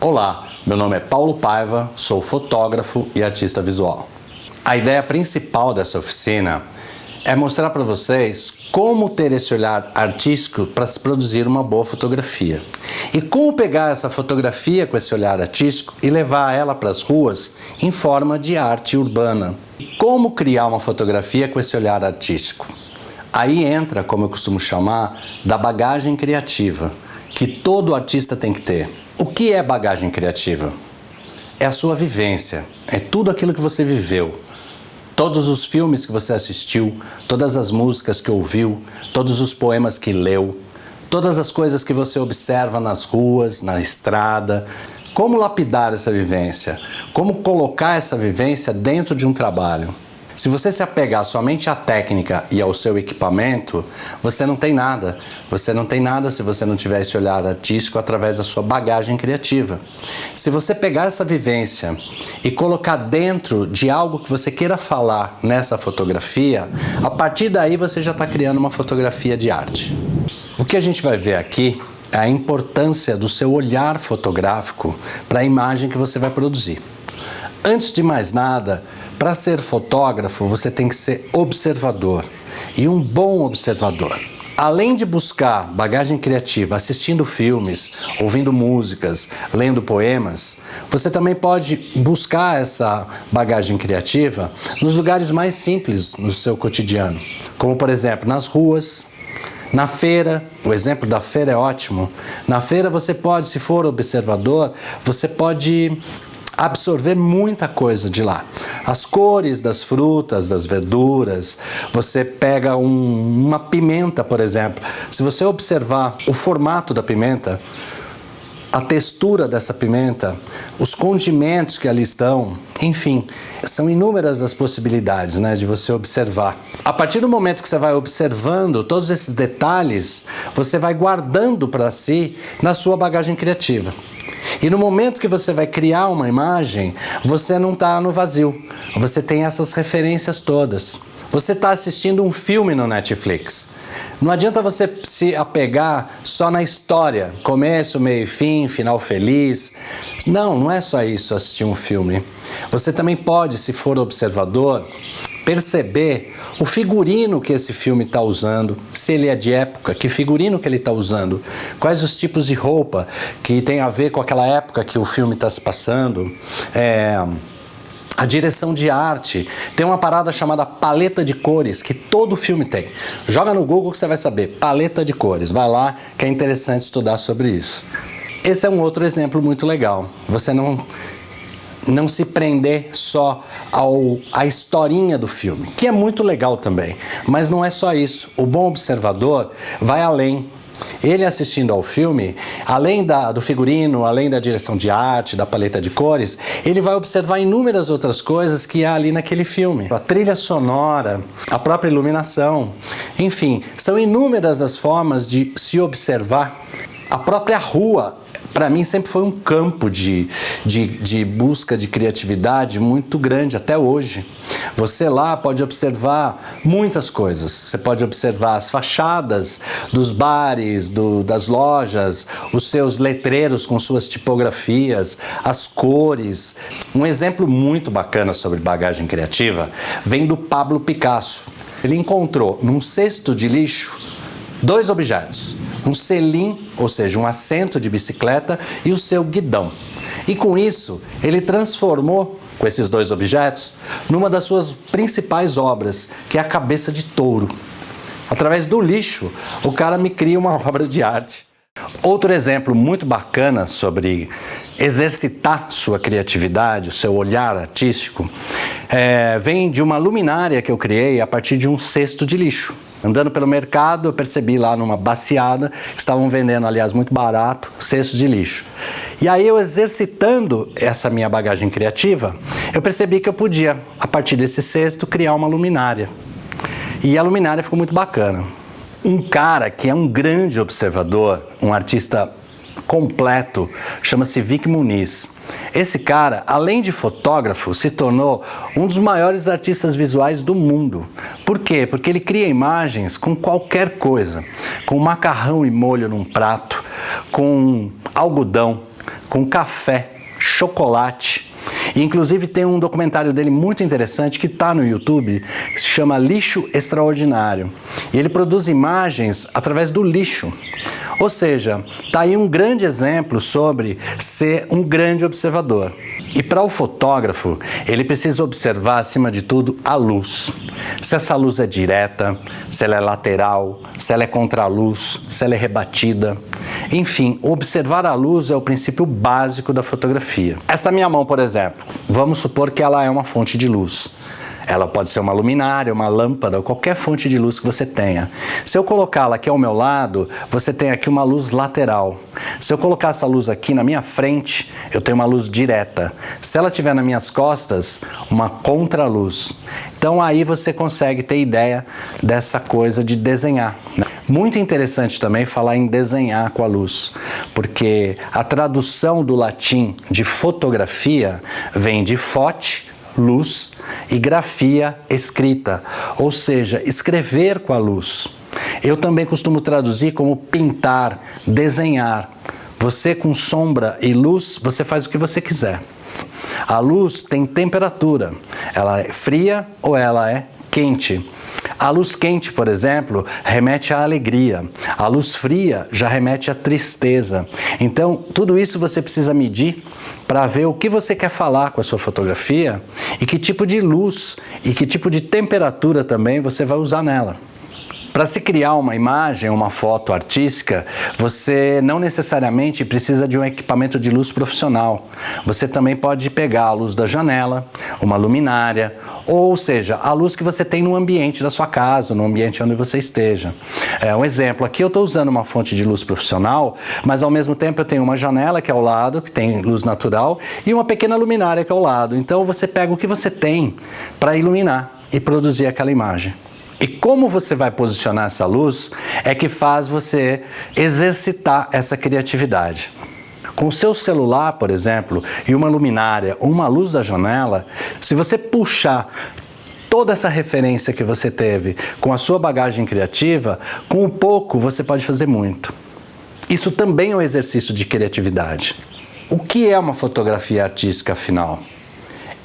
Olá, meu nome é Paulo Paiva, sou fotógrafo e artista visual. A ideia principal dessa oficina é mostrar para vocês como ter esse olhar artístico para se produzir uma boa fotografia. E como pegar essa fotografia com esse olhar artístico e levar ela para as ruas em forma de arte urbana. Como criar uma fotografia com esse olhar artístico? Aí entra, como eu costumo chamar, da bagagem criativa, que todo artista tem que ter. O que é bagagem criativa? É a sua vivência, é tudo aquilo que você viveu. Todos os filmes que você assistiu, todas as músicas que ouviu, todos os poemas que leu, todas as coisas que você observa nas ruas, na estrada. Como lapidar essa vivência? Como colocar essa vivência dentro de um trabalho? Se você se apegar somente à técnica e ao seu equipamento, você não tem nada. Você não tem nada se você não tiver esse olhar artístico através da sua bagagem criativa. Se você pegar essa vivência e colocar dentro de algo que você queira falar nessa fotografia, a partir daí você já está criando uma fotografia de arte. O que a gente vai ver aqui é a importância do seu olhar fotográfico para a imagem que você vai produzir. Antes de mais nada, para ser fotógrafo, você tem que ser observador, e um bom observador. Além de buscar bagagem criativa assistindo filmes, ouvindo músicas, lendo poemas, você também pode buscar essa bagagem criativa nos lugares mais simples no seu cotidiano, como por exemplo nas ruas, na feira. O exemplo da feira é ótimo. Na feira você pode, se for observador, você pode absorver muita coisa de lá. As cores das frutas, das verduras. Você pega uma pimenta, por exemplo. Se você observar o formato da pimenta, a textura dessa pimenta, os condimentos que ali estão, enfim, são inúmeras as possibilidades, né, de você observar. A partir do momento que você vai observando todos esses detalhes, você vai guardando para si na sua bagagem criativa. E no momento que você vai criar uma imagem, você não está no vazio. Você tem essas referências todas. Você está assistindo um filme no Netflix. Não adianta você se apegar só na história, começo, meio e fim, final feliz. Não é só isso assistir um filme. Você também pode, se for observador, perceber o figurino que esse filme está usando, se ele é de época, que figurino que ele está usando, quais os tipos de roupa que tem a ver com aquela época que o filme está se passando, a direção de arte. Tem uma parada chamada paleta de cores, que todo filme tem. Joga no Google que você vai saber, paleta de cores. Vai lá que é interessante estudar sobre isso. Esse é um outro exemplo muito legal. Você não se prender só à historinha do filme, que é muito legal também, mas não é só isso. O bom observador vai além. Ele assistindo ao filme, além do figurino, além da direção de arte, da paleta de cores, ele vai observar inúmeras outras coisas que há ali naquele filme. A trilha sonora, a própria iluminação, enfim, são inúmeras as formas de se observar. A própria rua, para mim, sempre foi um campo de busca de criatividade muito grande, até hoje. Você lá pode observar muitas coisas. Você pode observar as fachadas dos bares, das lojas, os seus letreiros com suas tipografias, as cores. Um exemplo muito bacana sobre bagagem criativa vem do Pablo Picasso. Ele encontrou num cesto de lixo 2 objetos, um selim, ou seja, um assento de bicicleta, e o seu guidão. E com isso, ele transformou, com esses 2 objetos, numa das suas principais obras, que é a Cabeça de Touro. Através do lixo, o cara me cria uma obra de arte. Outro exemplo muito bacana sobre exercitar sua criatividade, o seu olhar artístico, vem de uma luminária que eu criei a partir de um cesto de lixo. Andando pelo mercado, eu percebi lá numa baciada que estavam vendendo, aliás, muito barato, cestos de lixo. E aí eu exercitando essa minha bagagem criativa, eu percebi que eu podia, a partir desse cesto, criar uma luminária. E a luminária ficou muito bacana. Um cara que é um grande observador, um artista completo, chama-se Vic Muniz. Esse cara, além de fotógrafo, se tornou um dos maiores artistas visuais do mundo. Por quê? Porque ele cria imagens com qualquer coisa, com macarrão e molho num prato, com algodão, com café, chocolate. E, inclusive tem um documentário dele muito interessante que está no YouTube, que se chama Lixo Extraordinário. E ele produz imagens através do lixo. Ou seja, está aí um grande exemplo sobre ser um grande observador. E para o fotógrafo, ele precisa observar, acima de tudo, a luz. Se essa luz é direta, se ela é lateral, se ela é contraluz, se ela é rebatida. Enfim, observar a luz é o princípio básico da fotografia. Essa minha mão, por exemplo, vamos supor que ela é uma fonte de luz. Ela pode ser uma luminária, uma lâmpada, ou qualquer fonte de luz que você tenha. Se eu colocá-la aqui ao meu lado, você tem aqui uma luz lateral. Se eu colocar essa luz aqui na minha frente, eu tenho uma luz direta. Se ela estiver nas minhas costas, uma contraluz. Então aí você consegue ter ideia dessa coisa de desenhar. Muito interessante também falar em desenhar com a luz, porque a tradução do latim de fotografia vem de fote, luz, e grafia, escrita, ou seja, escrever com a luz. Eu também costumo traduzir como pintar, desenhar. Você com sombra e luz, você faz o que você quiser. A luz tem temperatura, ela é fria ou ela é quente. A luz quente, por exemplo, remete à alegria. A luz fria já remete à tristeza. Então, tudo isso você precisa medir para ver o que você quer falar com a sua fotografia e que tipo de luz e que tipo de temperatura também você vai usar nela. Para se criar uma imagem, uma foto artística, você não necessariamente precisa de um equipamento de luz profissional. Você também pode pegar a luz da janela, uma luminária, ou seja, a luz que você tem no ambiente da sua casa, no ambiente onde você esteja. Um exemplo, aqui eu estou usando uma fonte de luz profissional, mas ao mesmo tempo eu tenho uma janela que é ao lado, que tem luz natural, e uma pequena luminária que é ao lado. Então você pega o que você tem para iluminar e produzir aquela imagem. E como você vai posicionar essa luz é que faz você exercitar essa criatividade. Com o seu celular, por exemplo, e uma luminária, uma luz da janela, se você puxar toda essa referência que você teve com a sua bagagem criativa, com um pouco você pode fazer muito. Isso também é um exercício de criatividade. O que é uma fotografia artística, afinal?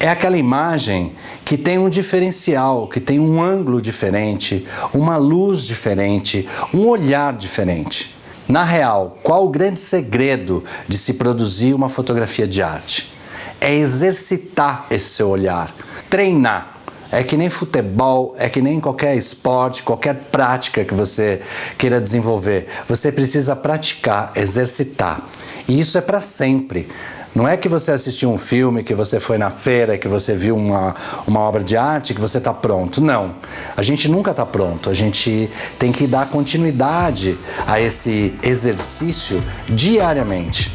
É aquela imagem que tem um diferencial, que tem um ângulo diferente, uma luz diferente, um olhar diferente. Na real, qual o grande segredo de se produzir uma fotografia de arte? É exercitar esse seu olhar, treinar. É que nem futebol, é que nem qualquer esporte, qualquer prática que você queira desenvolver. Você precisa praticar, exercitar. E isso é para sempre. Não é que você assistiu um filme, que você foi na feira, que você viu uma obra de arte, que você está pronto. Não, a gente nunca está pronto. A gente tem que dar continuidade a esse exercício diariamente.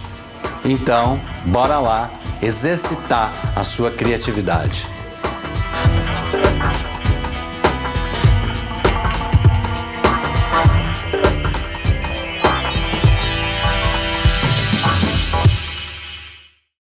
Então, bora lá exercitar a sua criatividade.